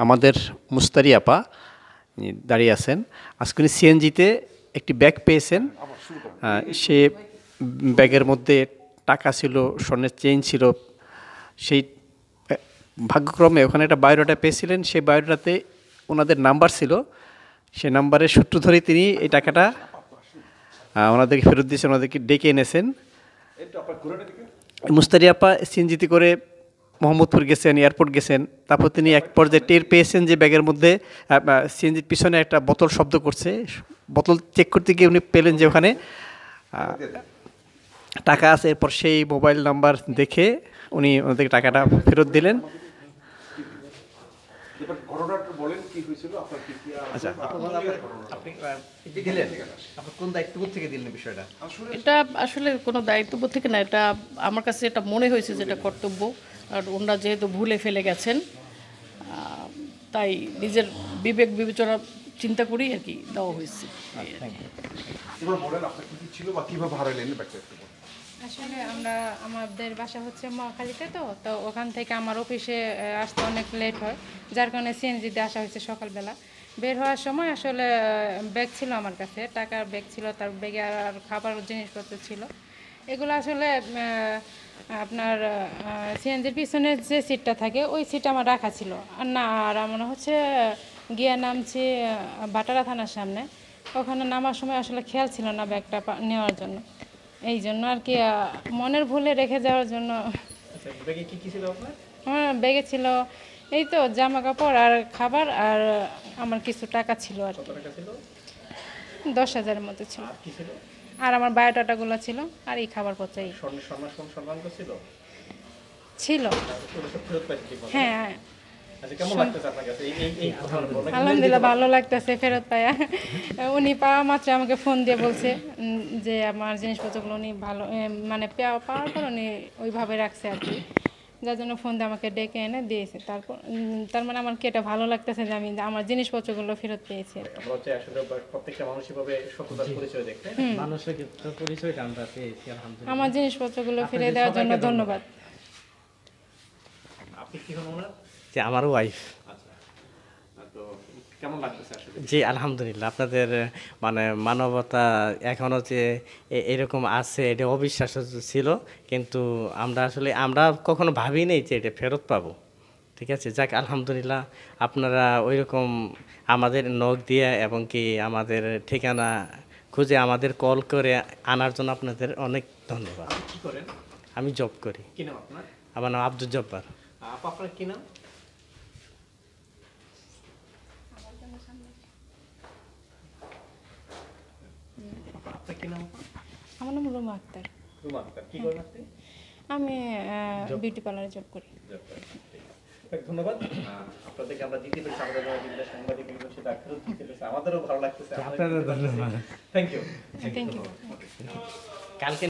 আমাদের মুস্তারি আপা দাঁড়িয়ে আছেন। আজকে উনি সিএনজিতে একটি ব্যাগ পেয়েছেন। সে ব্যাগের মধ্যে টাকা ছিল, স্বর্ণের চেইন ছিল। সেই ভাগ্যক্রমে ওখানে একটা বায়োডাটা পেয়েছিলেন। সেই বায়োডাটাতে ওনাদের নাম্বার ছিল। সেই নাম্বারের সূত্র ধরে তিনি এই টাকাটা ওনাদেরকে ফেরত দিয়েছেন, ওনাদেরকে ডেকে এনেছেন। মুস্তারি আপা সিএনজিতে করে মোহাম্মদপুর গেছেন, এয়ারপোর্ট গেছেন। তারপর তিনি এক পর্যায়ে টের পেয়েছেন যে ব্যাগের মধ্যে সিএনজির পিছনে একটা বোতল শব্দ করছে। বোতল চেক করতে গিয়ে উনি পেলেন যে ওখানে টাকা আছে। এরপর সেই মোবাইল নাম্বার দেখে উনি ওনাদেরকে টাকাটা ফেরত দিলেন। এটা আসলে কোনো দায়িত্ববোধ থেকে না, এটা আমার কাছে এটা মনে হয়েছে যে এটা কর্তব্য। আর ওনারা যেহেতু ভুলে ফেলে গেছেন, তাই নিজের বিবেক বিবেচনা চিন্তা করেই আর কি দেওয়া হয়েছে। আসলে আমাদের বাসা হচ্ছে মহাখালীতে, তো ওখান থেকে আমার অফিসে আসতে অনেক লেট হয়, যার কারণে সিএনজিতে আসা হয়েছে সকালবেলা। বের হওয়ার সময় আসলে ব্যাগ ছিল আমার কাছে, টাকার ব্যাগ ছিল, তার ব্যাগে আর খাবার জিনিসপত্র ছিল। এগুলো আসলে আপনার সিএনজির পিছনে যে সিটটা থাকে ওই সিটটা আমার রাখা ছিল। আর না, আর আমার হচ্ছে গিয়া নামছি ভাটারা থানার সামনে। ওখানে নামার সময় আসলে খেয়াল ছিল না ব্যাগটা নেওয়ার জন্য, এই জন্য আর কি মনের ভুলে রেখে যাওয়ার জন্য। আমার ব্যাগে ছিল এই তো জামা কাপড় আর খাবার, আর আমার কিছু টাকা ছিল আর কি, 10,000-এর মতো ছিল। আর আমার বায়োডাটাগুলো ছিল, আর এই খাবার পত্র ছিল। হ্যাঁ, আলহামদুলিল্লাহ ভালো লাগতেছে ফেরত পায়া। উনি পাওয়া মাত্র আমাকে ফোন দিয়ে বলছে যে আমার জিনিসপত্রগুলো উনি ভালো মানে পাওয়ার পর উনি ওইভাবে রাখছে আর কি, যার জন্য ফোন দিয়ে আমাকে ডেকে এনে দিয়েছে। তার মানে আমার কি এটা ভালো লাগতেছে যে আমি আমার জিনিসপত্রগুলো ফেরত পেয়েছি। আমার জিনিসপত্রগুলো ফিরে দেওয়ার জন্য ধন্যবাদ। আমারও ওয়াইফ। জি আলহামদুলিল্লাহ, আপনাদের মানে মানবতা এখনও যে এরকম আছে এটা অবিশ্বাস্য ছিল, কিন্তু আমরা কখনো ভাবিনি যে এটা ফেরত পাবো। ঠিক আছে, যাক আলহামদুলিল্লাহ, আপনারা ওইরকম আমাদের নখ দিয়ে এবং কি আমাদের ঠিকানা খুঁজে আমাদের কল করে আনার জন্য আপনাদের অনেক ধন্যবাদ। কি করেন? আমি জব করি। কি নাম আপনার? আমার নাম আব্দুল জব্বার। আপনার কি নাম? আমার নাম রুমা আক্তার। কি করেন আপনি? আমি বিউটি পার্লারে জব করি। ধন্যবাদ আপনাদেরকে। আমরা দিতে পেরেছি, আমাদের সাংবাদিক সেটা ফেরত দিতে পেরেছি, আমাদেরও ভালো লাগতেছে। আপনাদের ধন্যবাদ। Thank you. Thank you. কালকে